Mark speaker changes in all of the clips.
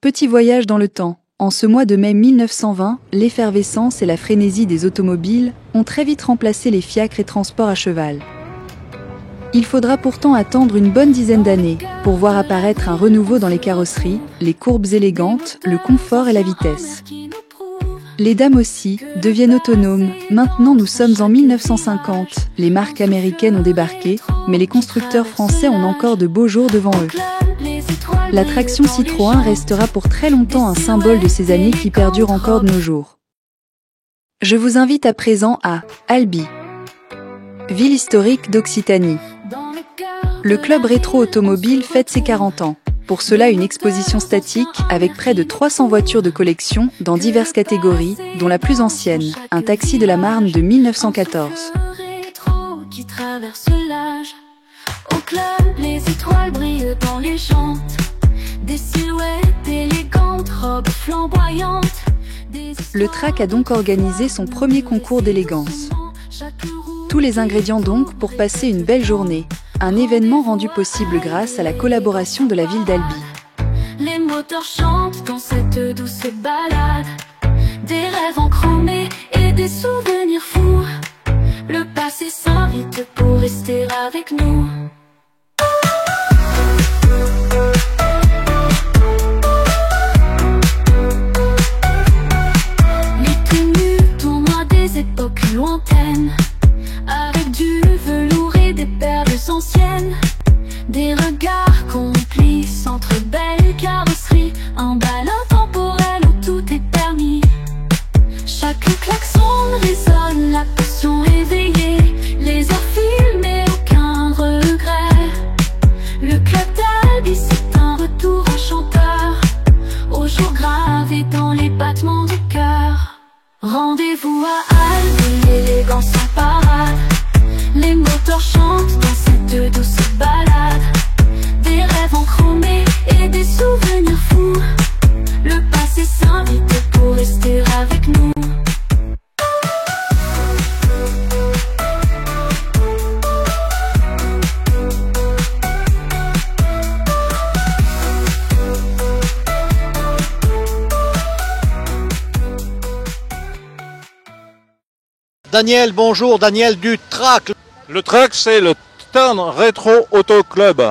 Speaker 1: Petit voyage dans le temps. En ce mois de mai 1920, l'effervescence et la frénésie des automobiles ont très vite remplacé les fiacres et transports à cheval. Il faudra pourtant attendre une bonne dizaine d'années pour voir apparaître un renouveau dans les carrosseries, les courbes élégantes, le confort et la vitesse. Les dames aussi deviennent autonomes. Maintenant nous sommes en 1950, les marques américaines ont débarqué, mais les constructeurs français ont encore de beaux jours devant eux. La traction Citroën restera pour très longtemps un symbole de ces années qui perdurent encore de nos jours. Je vous invite à présent à Albi, ville historique d'Occitanie. Le club rétro automobile fête ses 40 ans. Pour cela, une exposition statique avec près de 300 voitures de collection dans diverses catégories, dont la plus ancienne, un taxi de la Marne de 1914.
Speaker 2: Qui traverse l'âge. Au club, les étoiles brillent dans les jantes. Des silhouettes élégantes, robes flamboyantes.
Speaker 1: Le TRAC a donc organisé son premier concours d'élégance. Tous les ingrédients donc pour passer une belle journée. Un événement rendu possible grâce à la collaboration de la ville d'Albi.
Speaker 2: Les moteurs chantent dans cette douce balade. Des rêves enchromés et des souvenirs fous. Le passé s'invite pour rester avec nous. Les tenues tournoient des époques lointaines, avec du velours et des perles anciennes. Des regards complices entre belles carrosseries. Un bal intemporel où tout est permis. Chaque klaxon résonne, la passion éveillée. Les heures filent mais aucun regret. Le club d'Albi c'est un retour enchanteur, aux jours gravés dans les battements du cœur. Rendez-vous à Albi, l'élégance en parade. Les moteurs chantent dans cette douce balade. Des rêves enchromés et des souvenirs fous. Le passé s'invite pour rester avec nous.
Speaker 3: Daniel, bonjour, Daniel du TRAC.
Speaker 4: Le TRAC, c'est le Tarn Rétro Auto Club.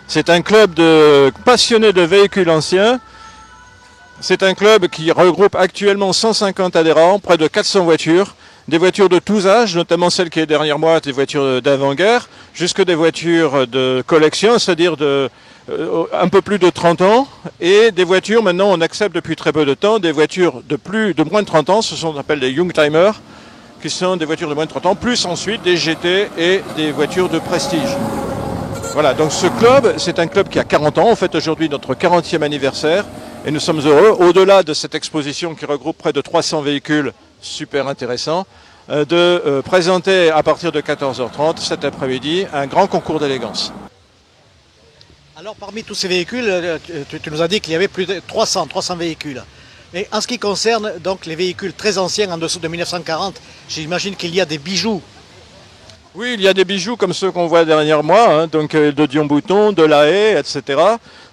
Speaker 4: C'est un club de passionnés de véhicules anciens. C'est un club qui regroupe actuellement 150 adhérents, près de 400 voitures. Des voitures de tous âges, notamment celle qui est derrière moi, des voitures d'avant-guerre, jusque des voitures de collection, c'est-à-dire de un peu plus de 30 ans. Et des voitures, maintenant on accepte depuis très peu de temps, des voitures de moins de 30 ans, ce sont ce qu'on appelle des Youngtimers, qui sont des voitures de moins de 30 ans, plus ensuite des GT et des voitures de prestige. Voilà, donc ce club, c'est un club qui a 40 ans, on fête aujourd'hui notre 40e anniversaire, et nous sommes heureux, au-delà de cette exposition qui regroupe près de 300 véhicules super intéressants, de présenter à partir de 14h30 cet après-midi un grand concours d'élégance.
Speaker 3: Alors parmi tous ces véhicules, tu nous as dit qu'il y avait plus de 300 véhicules. Et en ce qui concerne donc les véhicules très anciens en dessous de 1940, j'imagine qu'il y a des bijoux.
Speaker 4: Oui, il y a des bijoux comme ceux qu'on voit derrière moi, hein, donc de Dion Bouton, de La Haye, etc.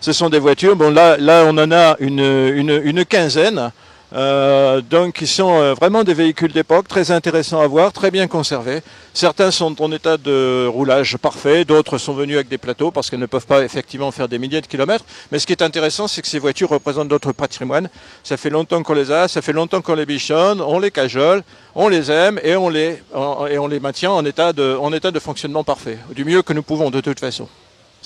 Speaker 4: Ce sont des voitures, bon là on en a une quinzaine, donc qui sont vraiment des véhicules d'époque, très intéressants à voir, très bien conservés. Certains sont en état de roulage parfait, d'autres sont venus avec des plateaux parce qu'elles ne peuvent pas effectivement faire des milliers de kilomètres. Mais ce qui est intéressant, c'est que ces voitures représentent notre patrimoine. Ça fait longtemps qu'on les a, ça fait longtemps qu'on les bichonne, on les cajole, on les aime et on les maintient en état de fonctionnement parfait, du mieux que nous pouvons de toute façon.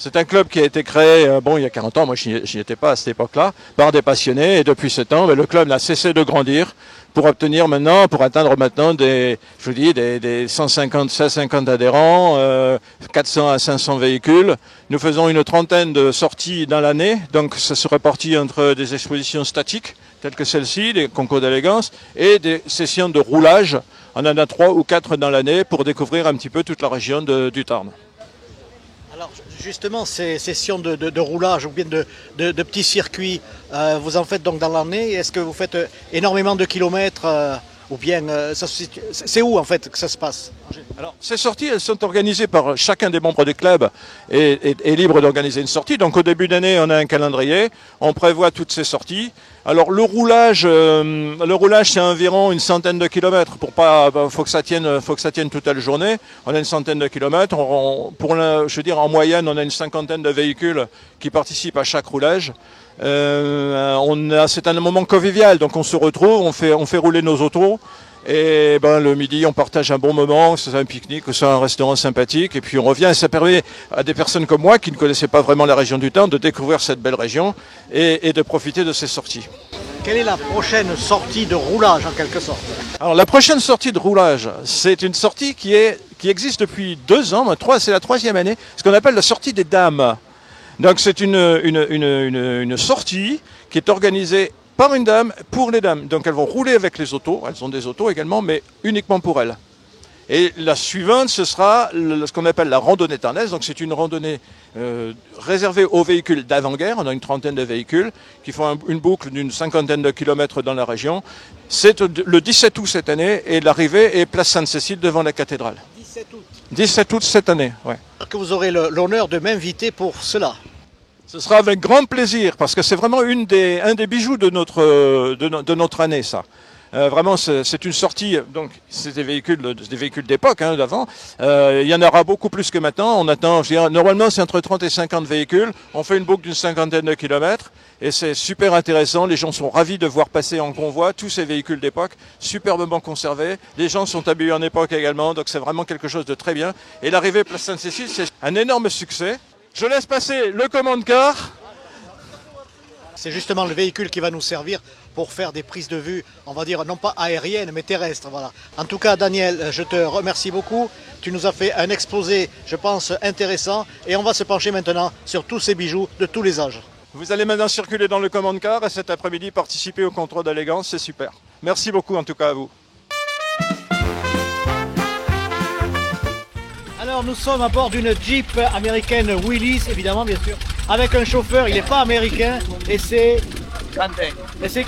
Speaker 4: C'est un club qui a été créé il y a 40 ans, moi je n'y étais pas à cette époque-là, par des passionnés, et depuis ce temps, le club n'a cessé de grandir pour atteindre maintenant des 150 adhérents, 400 à 500 véhicules. Nous faisons une trentaine de sorties dans l'année, donc ça se répartit entre des expositions statiques, telles que celle-ci, des concours d'élégance, et des sessions de roulage. On en a 3 ou 4 dans l'année pour découvrir un petit peu toute la région du Tarn.
Speaker 3: Alors justement, ces sessions de roulage ou bien de petits circuits, vous en faites donc dans l'année. Est-ce que vous faites énormément de kilomètres Ou bien c'est où en fait que ça se passe?
Speaker 4: Alors, ces sorties, elles sont organisées par chacun des membres du club et est libre d'organiser une sortie. Donc, au début d'année, on a un calendrier, on prévoit toutes ces sorties. Alors, le roulage, c'est environ une centaine de kilomètres. Faut que ça tienne toute la journée. On a une centaine de kilomètres. En moyenne, on a une cinquantaine de véhicules qui participent à chaque roulage. C'est un moment convivial, donc on se retrouve, on fait rouler nos autos. Et le midi, on partage un bon moment, que ce soit un pique-nique, que ce soit un restaurant sympathique, et puis on revient. Et ça permet à des personnes comme moi, qui ne connaissaient pas vraiment la région du Tarn, de découvrir cette belle région et de profiter de ces sorties.
Speaker 3: Quelle est la prochaine sortie de roulage, en quelque sorte?
Speaker 4: Alors, la prochaine sortie de roulage, c'est une sortie qui existe depuis 2 ans, c'est la 3e année, ce qu'on appelle la sortie des dames. Donc, c'est une sortie qui est organisée par une dame, pour les dames. Donc elles vont rouler avec les autos, elles ont des autos également, mais uniquement pour elles. Et la suivante, ce sera ce qu'on appelle la randonnée tarnaise. Donc c'est une randonnée réservée aux véhicules d'avant-guerre. On a une trentaine de véhicules qui font une boucle d'une cinquantaine de kilomètres dans la région. C'est le 17 août cette année et l'arrivée est place Sainte-Cécile devant la cathédrale.
Speaker 3: 17 août.
Speaker 4: 17 août cette année, oui.
Speaker 3: Que vous aurez l'honneur de m'inviter pour cela.
Speaker 4: Ce sera avec grand plaisir, parce que c'est vraiment un des bijoux de notre année, ça. Vraiment, c'est une sortie, donc c'est des véhicules d'époque, d'avant. Il y en aura beaucoup plus que maintenant. On attend, normalement c'est entre 30 et 50 véhicules. On fait une boucle d'une cinquantaine de kilomètres et c'est super intéressant. Les gens sont ravis de voir passer en convoi tous ces véhicules d'époque, superbement conservés. Les gens sont habillés en époque également, donc c'est vraiment quelque chose de très bien. Et l'arrivée place Sainte-Cécile, c'est un énorme succès. Je laisse passer le commande-car.
Speaker 3: C'est justement le véhicule qui va nous servir pour faire des prises de vue, on va dire non pas aériennes mais terrestres. Voilà. En tout cas, Daniel, je te remercie beaucoup. Tu nous as fait un exposé, je pense, intéressant. Et on va se pencher maintenant sur tous ces bijoux de tous les âges.
Speaker 4: Vous allez maintenant circuler dans le commande-car et cet après-midi participer au contrôle d'élégance, c'est super. Merci beaucoup en tout cas à vous.
Speaker 3: Alors nous sommes à bord d'une Jeep américaine Willys, évidemment bien sûr, avec un chauffeur, il n'est pas américain, et c'est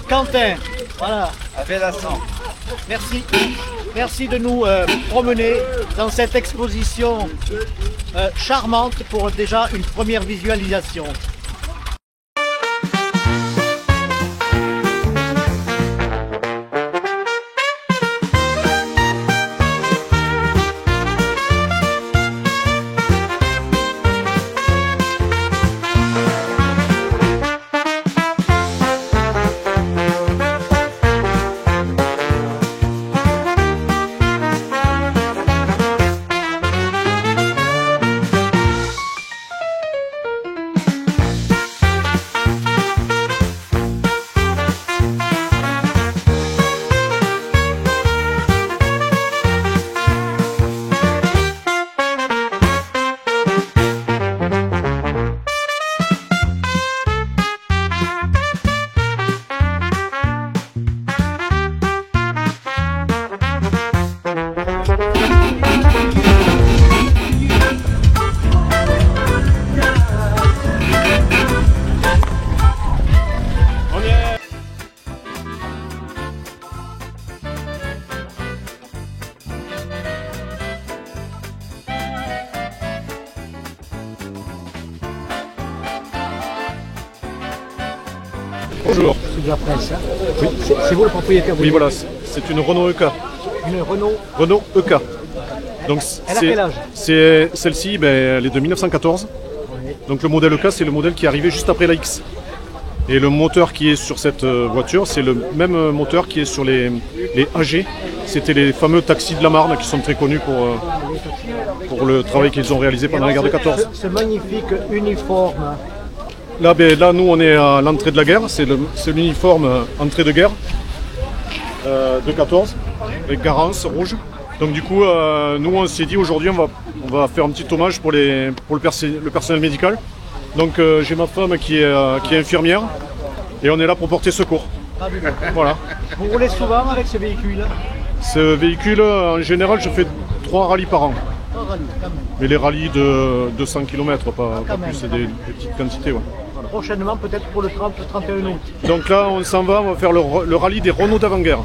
Speaker 3: Quentin. Voilà.
Speaker 5: Avec l'accent.
Speaker 3: Merci. Merci de nous promener dans cette exposition charmante pour déjà une première visualisation.
Speaker 6: Bonjour.
Speaker 3: C'est de la presse, hein.
Speaker 6: Oui.
Speaker 3: C'est vous le propriétaire de
Speaker 6: Oui, voilà, c'est une Renault EK.
Speaker 3: Une Renault.
Speaker 6: Renault EK. Donc,
Speaker 3: Elle a quel âge?
Speaker 6: c'est celle-ci, elle est de 1914.
Speaker 3: Oui.
Speaker 6: Donc le modèle EK, c'est le modèle qui est arrivé juste après la X. Et le moteur qui est sur cette voiture, c'est le même moteur qui est sur les AG. C'était les fameux taxis de la Marne qui sont très connus pour le travail qu'ils ont réalisé pendant la guerre de 14.
Speaker 3: Ce magnifique uniforme.
Speaker 6: Là, nous, on est à l'entrée de la guerre. C'est l'uniforme entrée de guerre de 14, avec Garance rouge. Donc du coup, nous, on s'est dit aujourd'hui, on va faire un petit hommage pour le personnel médical. Donc j'ai ma femme qui est infirmière et on est là pour porter secours. Voilà.
Speaker 3: Vous roulez souvent avec ce véhicule?
Speaker 6: Ce véhicule, en général, je fais 3 rallyes par an.
Speaker 3: Oh, rallye, quand même.
Speaker 6: Mais les rallyes de 200 km, pas
Speaker 3: Quand
Speaker 6: plus,
Speaker 3: même,
Speaker 6: c'est
Speaker 3: quand
Speaker 6: des
Speaker 3: même.
Speaker 6: petites quantités. Ouais.
Speaker 3: Voilà. prochainement, peut-être pour le 30-31 août.
Speaker 6: Donc là, on s'en va, on va faire le rallye des Renault d'avant-guerre.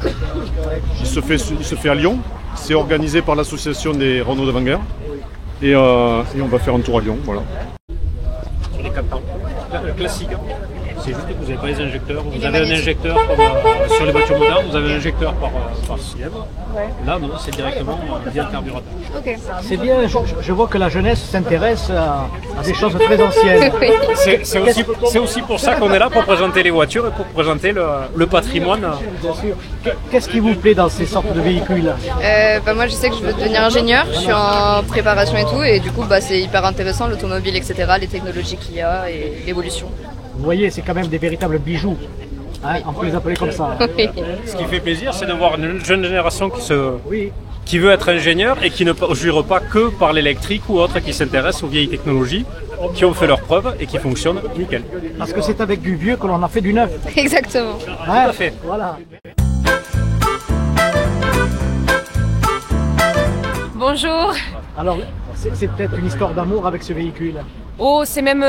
Speaker 6: Il se fait à Lyon. C'est organisé par l'association des Renault d'avant-guerre. Et on va faire un tour à Lyon, voilà.
Speaker 5: Sur les 4 temps, classique. C'est juste que vous n'avez pas les injecteurs. Vous avez un injecteur comme sur les voitures modernes, vous avez un injecteur par cylindre. Ouais. Là, non, c'est directement via le carburateur.
Speaker 7: Okay.
Speaker 3: C'est bien, je vois que la jeunesse s'intéresse à des choses très anciennes.
Speaker 5: C'est aussi pour ça qu'on est là, pour présenter les voitures et pour présenter le patrimoine.
Speaker 3: Bien sûr. Qu'est-ce qui vous plaît dans ces sortes de véhicules?
Speaker 7: Moi, je sais que je veux devenir ingénieur, je suis en préparation et tout, et du coup, c'est hyper intéressant, l'automobile, etc., les technologies qu'il y a et l'évolution.
Speaker 3: Vous voyez, c'est quand même des véritables bijoux. Hein, on peut les appeler comme ça.
Speaker 7: Oui.
Speaker 5: Ce qui fait plaisir, c'est de voir une jeune génération qui veut être ingénieur et qui ne jure pas que par l'électrique ou autre, qui s'intéresse aux vieilles technologies, qui ont fait leurs preuves et qui fonctionnent nickel.
Speaker 3: Parce que c'est avec du vieux que l'on a fait du neuf.
Speaker 7: Exactement.
Speaker 3: Hein,
Speaker 5: tout à fait.
Speaker 3: Voilà.
Speaker 8: Bonjour.
Speaker 3: Alors, c'est peut-être une histoire d'amour avec ce véhicule.
Speaker 8: Oh, c'est même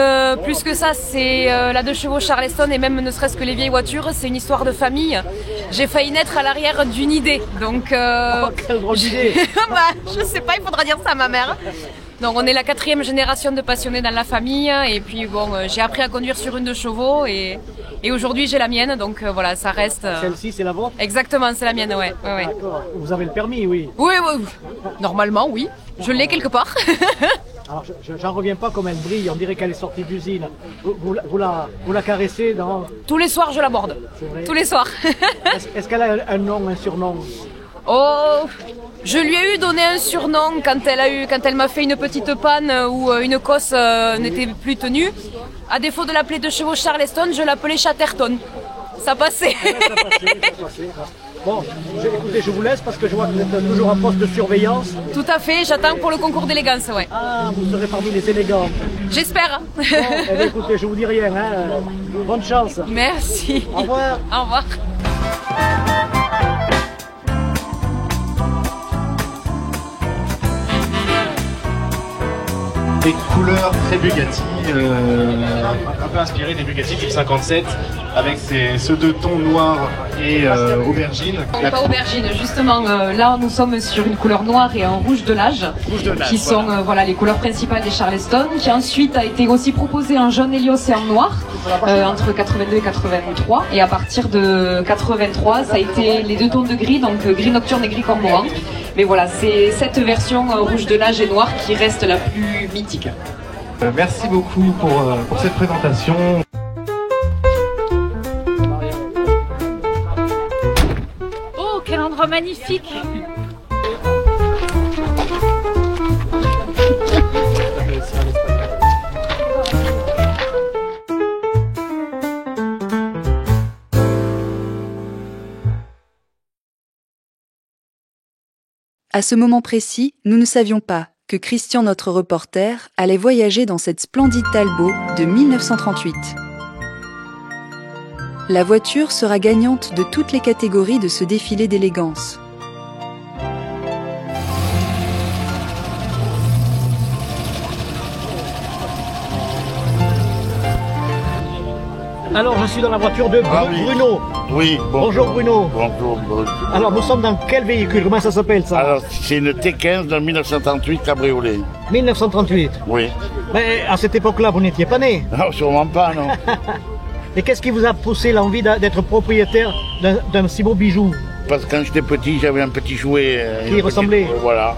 Speaker 8: plus que ça, c'est la 2 chevaux Charleston et même ne serait-ce que les vieilles voitures, c'est une histoire de famille. J'ai failli naître à l'arrière d'une idée, donc...
Speaker 3: Oh, quelle drôle d'idée.
Speaker 8: Je sais pas, il faudra dire ça à ma mère. Donc on est la 4e génération de passionnés dans la famille et puis bon, j'ai appris à conduire sur une 2 chevaux et aujourd'hui j'ai la mienne, donc voilà, ça reste...
Speaker 3: Celle-ci, c'est la vôtre?
Speaker 8: Exactement, c'est la mienne, ouais.
Speaker 3: D'accord. Vous avez le permis, oui?
Speaker 8: Oui, normalement, oui. Je l'ai quelque part.
Speaker 3: Alors, j'en reviens pas comme elle brille, on dirait qu'elle est sortie d'usine. Vous la caressez dans...
Speaker 8: Tous les soirs, je l'aborde. Tous les soirs.
Speaker 3: Est-ce qu'elle a un nom, un surnom?
Speaker 8: Oh, je lui ai donné un surnom quand elle m'a fait une petite panne où une cosse n'était plus tenue. À défaut de l'appeler 2 chevaux Charleston, je l'appelais Chatterton. Ça passait.
Speaker 3: Ça passait. Bon, écoutez, je vous laisse parce que je vois que vous êtes toujours en poste de surveillance.
Speaker 8: Tout à fait, j'attends pour le concours d'élégance, ouais.
Speaker 3: Ah, vous serez parmi les élégants.
Speaker 8: J'espère.
Speaker 3: Bon, écoutez, je vous dis rien, hein. Bonne chance.
Speaker 8: Merci.
Speaker 3: Au revoir.
Speaker 8: Au revoir.
Speaker 9: Des couleurs très Bugatti, un peu inspiré des Bugatti Type 57 avec ce 2 tons noirs et aubergine.
Speaker 8: Pas aubergine, justement, là nous sommes sur une couleur noire et un rouge de l'âge, qui sont les couleurs principales des Charleston, qui ensuite a été aussi proposé en jaune Helios et en noir, entre 82 et 83, et à partir de 83 ça a été les 2 tons de gris, donc gris nocturne et gris cormorant. Mais voilà, c'est cette version rouge de l'âge et noir qui reste la plus mythique.
Speaker 9: Merci beaucoup pour cette présentation.
Speaker 8: Oh, quel endroit magnifique!
Speaker 1: À ce moment précis, nous ne savions pas que Christian, notre reporter, allait voyager dans cette splendide Talbot de 1938. La voiture sera gagnante de toutes les catégories de ce défilé d'élégance.
Speaker 3: Alors, je suis dans la voiture de Bruno.
Speaker 10: Oui,
Speaker 3: bonjour Bruno.
Speaker 10: Bonjour.
Speaker 3: Alors, nous sommes dans quel véhicule? Comment ça s'appelle ça?
Speaker 10: Alors, c'est une T15 de 1938 cabriolet.
Speaker 3: 1938?
Speaker 10: Oui.
Speaker 3: Mais à cette époque-là, vous n'étiez pas né?
Speaker 10: Non, sûrement pas, non.
Speaker 3: Et qu'est-ce qui vous a poussé l'envie d'être propriétaire d'un si beau bijou?
Speaker 10: Parce que quand j'étais petit, j'avais un petit jouet.
Speaker 3: Qui ressemblait?
Speaker 10: Voilà,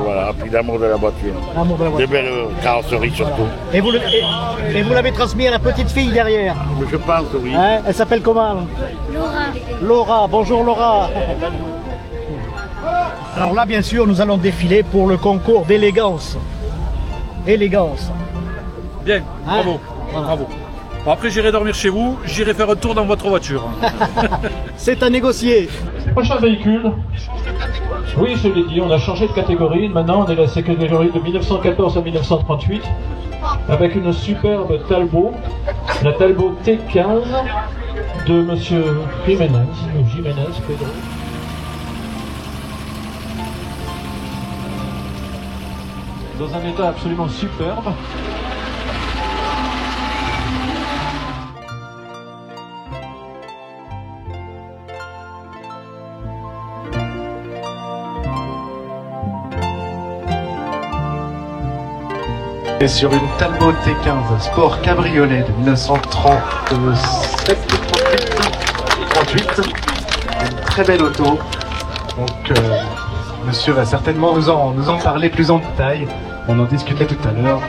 Speaker 10: voilà. Puis l'amour de la voiture.
Speaker 3: L'amour de la voiture.
Speaker 10: Des belles carrosseries surtout.
Speaker 3: Et vous l'avez transmis à la petite fille derrière?
Speaker 10: Je pense, oui.
Speaker 3: Hein? Elle s'appelle comment?
Speaker 7: Laura.
Speaker 3: Laura, bonjour Laura. Alors là, bien sûr, nous allons défiler pour le concours d'élégance. Élégance.
Speaker 5: Bien, bravo.
Speaker 3: Voilà.
Speaker 5: Bravo. Bon, après, j'irai dormir chez vous, j'irai faire un tour dans votre voiture.
Speaker 3: C'est à négocier.
Speaker 11: Prochain véhicule. Oui, je l'ai dit, on a changé de catégorie. Maintenant, on est dans la catégorie de 1914 à 1938 avec une superbe Talbot, la Talbot T15 de Monsieur Jiménez, Pedro. Dans un état absolument superbe.
Speaker 9: Et sur une Talbot T15 Sport Cabriolet de 1937 38, une très belle auto. Donc monsieur va certainement nous en parler plus en détail. On en discutait tout à l'heure.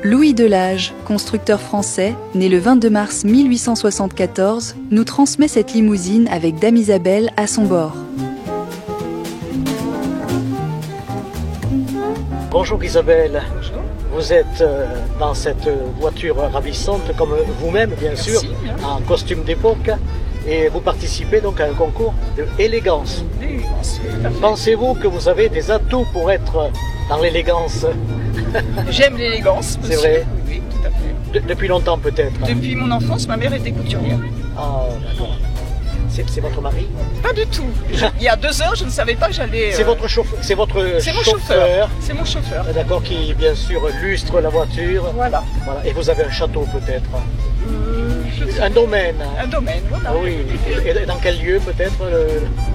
Speaker 1: Louis Delage, constructeur français, né le 22 mars 1874, nous transmet cette limousine avec Dame Isabelle à son bord.
Speaker 3: Bonjour Isabelle. Bonjour. Vous êtes dans cette voiture ravissante, comme vous-même bien sûr, en costume d'époque, et vous participez donc à un concours d'élégance. Pensez-vous que vous avez des atouts pour être dans l'élégance?
Speaker 12: J'aime l'élégance, monsieur.
Speaker 3: C'est vrai?
Speaker 12: Oui, tout à fait.
Speaker 3: Depuis longtemps peut-être?
Speaker 12: Depuis mon enfance, ma mère était couturière.
Speaker 3: Ah, d'accord. C'est votre mari?
Speaker 12: Pas du tout. Il y a 2 heures, je ne savais pas que j'allais...
Speaker 3: C'est votre chauffeur? C'est votre
Speaker 12: mon chauffeur. C'est mon chauffeur.
Speaker 3: D'accord, qui bien sûr lustre la voiture.
Speaker 12: Voilà.
Speaker 3: Et vous avez un château peut-être? Un domaine?
Speaker 12: Un domaine, voilà.
Speaker 3: Ah oui. Et dans quel lieu peut-être?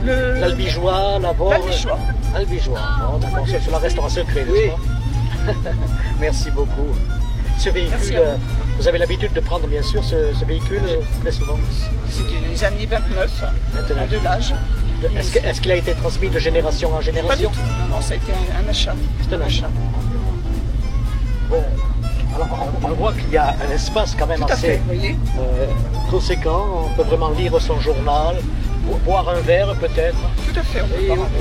Speaker 3: L'Albigeois, la Borne?
Speaker 12: L'Albigeois.
Speaker 3: Albigeois. Oh, d'accord, cela restera secret, n'est-ce pas? Merci beaucoup. Ce véhicule, vous avez l'habitude de prendre bien sûr ce véhicule très souvent?
Speaker 12: C'est des années 29, à Delage.
Speaker 3: Est-ce qu'il a été transmis de génération en génération?
Speaker 12: Pas du tout, non, ça a été un achat.
Speaker 3: C'est un achat. Bon, alors on voit qu'il y a un espace quand même assez conséquent. On peut vraiment lire son journal, boire un verre peut-être.
Speaker 12: Tout à fait.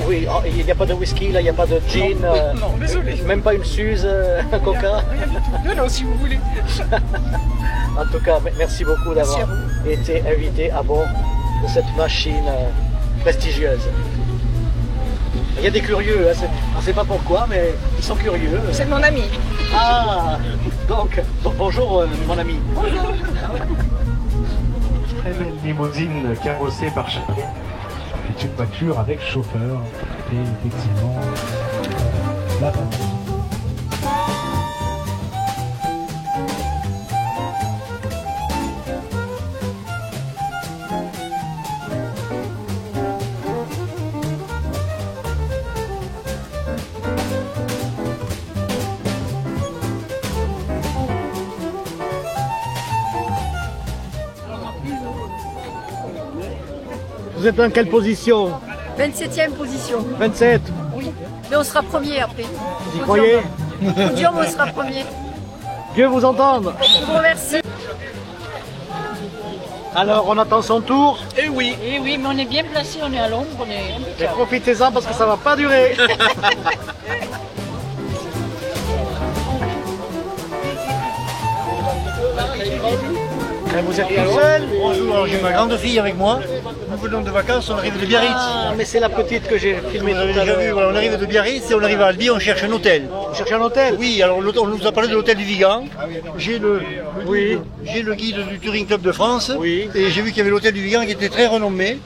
Speaker 3: Oui, il n'y a pas de whisky, là, il n'y a pas de gin.
Speaker 12: Non, désolé.
Speaker 3: Même pas une Suze, un coca.
Speaker 12: Non, si vous voulez.
Speaker 3: En tout cas, merci beaucoup d'avoir été invité à bord de cette machine prestigieuse. Il y a des curieux, hein, on ne sait pas pourquoi, mais ils sont curieux.
Speaker 12: C'est mon ami.
Speaker 3: Ah, donc bonjour mon ami.
Speaker 12: Bonjour.
Speaker 9: Très belle limousine carrossée par Chevrolet. C'est une voiture avec chauffeur et effectivement la base.
Speaker 3: Vous êtes dans quelle position?
Speaker 13: 27e position.
Speaker 3: 27?
Speaker 13: Oui, mais on sera premier après.
Speaker 3: Vous y croyez?
Speaker 13: Podium, on sera premier.
Speaker 3: Dieu vous entende.
Speaker 13: Je vous remercie.
Speaker 3: Alors, on attend son tour?
Speaker 12: Eh oui, mais on est bien placé, on est à l'ombre, on est...
Speaker 3: Mais profitez-en parce que ça va pas durer. Vous êtes tout seul?
Speaker 14: Bonjour, alors j'ai ma grande fille avec moi. Nous venons de vacances, on arrive de Biarritz.
Speaker 3: Ah, mais c'est la petite que j'ai filmée tout à l'heure.
Speaker 14: Déjà vu, voilà, on arrive de Biarritz et on arrive à Albi, on cherche un hôtel.
Speaker 3: Vous cherchez un hôtel?
Speaker 14: Oui, alors on nous a parlé de l'hôtel du Vigan. J'ai le guide du Touring Club de France.
Speaker 3: Oui.
Speaker 14: Et j'ai vu qu'il y avait l'hôtel du Vigan qui était très renommé.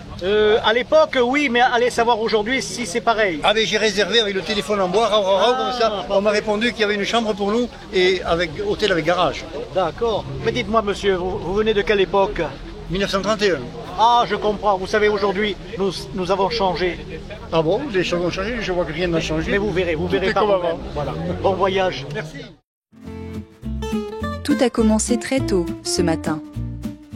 Speaker 3: À l'époque, oui, mais allez savoir aujourd'hui si c'est pareil.
Speaker 14: Ah, mais j'ai réservé avec le téléphone en bois, comme ça. On m'a répondu qu'il y avait une chambre pour nous et avec hôtel avec garage.
Speaker 3: D'accord. Mais dites-moi, monsieur, vous venez de quelle époque?
Speaker 14: 1931.
Speaker 3: Ah, je comprends. Vous savez, aujourd'hui, nous avons changé.
Speaker 14: Ah bon? Les choses ont changé, je vois que rien n'a changé.
Speaker 3: Mais vous verrez par vous-même. Voilà. Bon voyage.
Speaker 14: Merci.
Speaker 1: Tout a commencé très tôt, ce matin.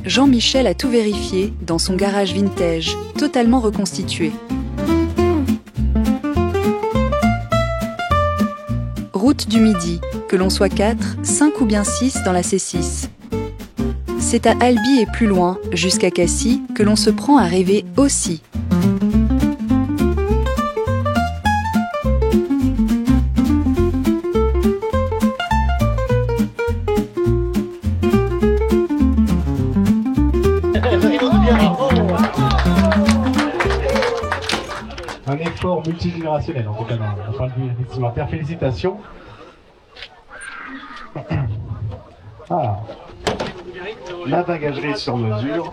Speaker 1: Jean-Michel a tout vérifié dans son garage vintage, totalement reconstitué. Route du Midi, que l'on soit 4, 5 ou bien 6 dans la C6. C'est à Albi et plus loin, jusqu'à Cassis, que l'on se prend à rêver aussi.
Speaker 9: Un effort multigénérationnel, en tout cas, d'un point de vue vestimentaire. Félicitations. Ah, la bagagerie sur mesure.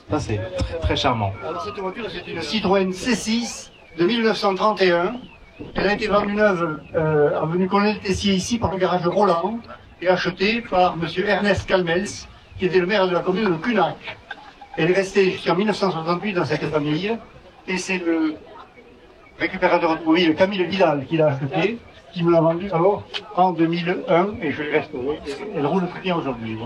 Speaker 9: Ça, c'est très, très charmant.
Speaker 14: Alors, cette voiture, c'est une Citroën C6 de 1931. Elle a été vendue neuve avenue Colonel Tessier ici par le garage Roland et achetée par M. Ernest Calmels, qui était le maire de la commune de Cunac. Elle est restée jusqu'en 1968 dans cette famille et c'est le récupérateur automobile Camille Vidal qui l'a achetée, qui me l'a vendue alors en 2001 et je l'ai restaurée. Elle roule très bien aujourd'hui.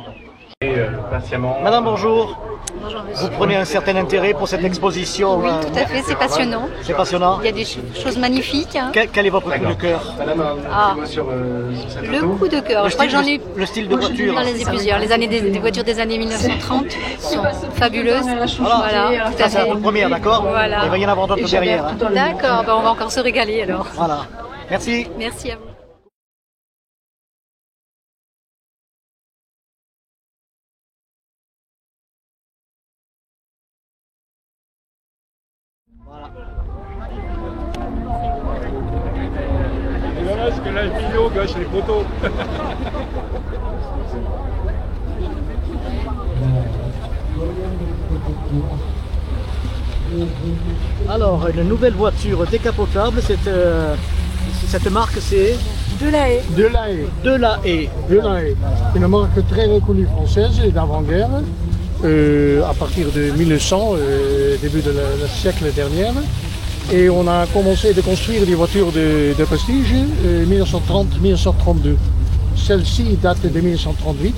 Speaker 9: Patiemment.
Speaker 3: Madame, bonjour.
Speaker 13: Bonjour
Speaker 3: Vous
Speaker 13: monsieur.
Speaker 3: prenez un certain intérêt pour cette exposition.
Speaker 13: Oui, tout à fait, c'est passionnant.
Speaker 3: C'est passionnant.
Speaker 13: Il y a des choses magnifiques. Hein.
Speaker 3: Quel est votre coup de cœur?
Speaker 9: Madame,
Speaker 13: Ah.
Speaker 9: sur cette
Speaker 13: Le
Speaker 9: photo.
Speaker 13: coup de cœur, je crois que j'en ai
Speaker 3: Le style de voiture.
Speaker 13: J'en ai plusieurs. Les années des voitures des années 1930 sont fabuleuses. Voilà, tout
Speaker 3: Ça
Speaker 13: à
Speaker 3: c'est la
Speaker 13: fait.
Speaker 3: toute première, d'accord?
Speaker 13: Voilà.
Speaker 3: Il va y en avoir d'autres derrière. Hein.
Speaker 13: D'accord, ben on va encore se régaler alors.
Speaker 3: Voilà. Merci.
Speaker 13: Merci à vous.
Speaker 6: C'est dommage que la vidéo gâche les photos.
Speaker 3: Alors, une nouvelle voiture décapotable, cette marque c'est
Speaker 15: Delahaye.
Speaker 14: Delahaye.
Speaker 3: Delahaye.
Speaker 14: Delahaye. Une marque très reconnue française et d'avant-guerre, à partir de 1900, début de la siècle dernier. Et on a commencé de construire des voitures de prestige 1930-1932. Celle-ci date de 1938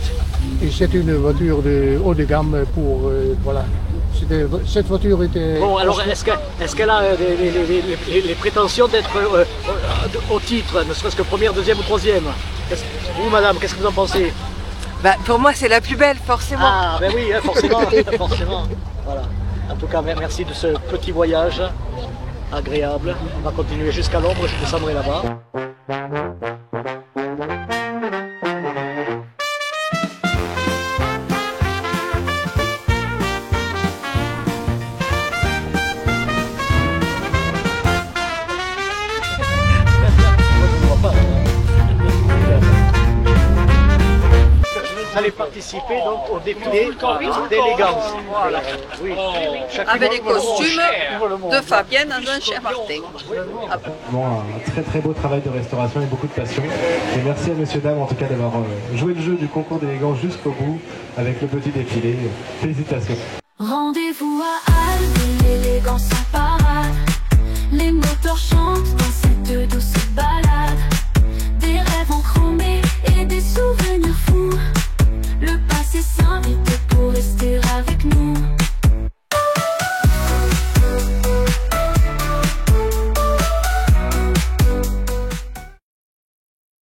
Speaker 14: et c'est une voiture de haut de gamme pour voilà. Cette voiture était...
Speaker 3: Bon, alors est-ce qu'elle a les prétentions d'être au titre, ne serait-ce que première, deuxième ou troisième? Vous, madame, qu'est-ce que vous en pensez?
Speaker 15: Bah, pour moi, c'est la plus belle, forcément.
Speaker 3: Ah, ben oui, forcément, forcément. Voilà. En tout cas, merci de ce petit voyage agréable. On va continuer jusqu'à l'ombre, je descendrai là-bas. Vous allez participer donc au défilé d'élégance. Oui.
Speaker 15: Avec des costumes de Fabienne dans un cher Martin.
Speaker 9: Un très très beau travail de restauration et beaucoup de passion. Et merci à Monsieur Dame en tout cas d'avoir joué le jeu du concours d'élégance jusqu'au bout avec le petit défilé. Félicitations.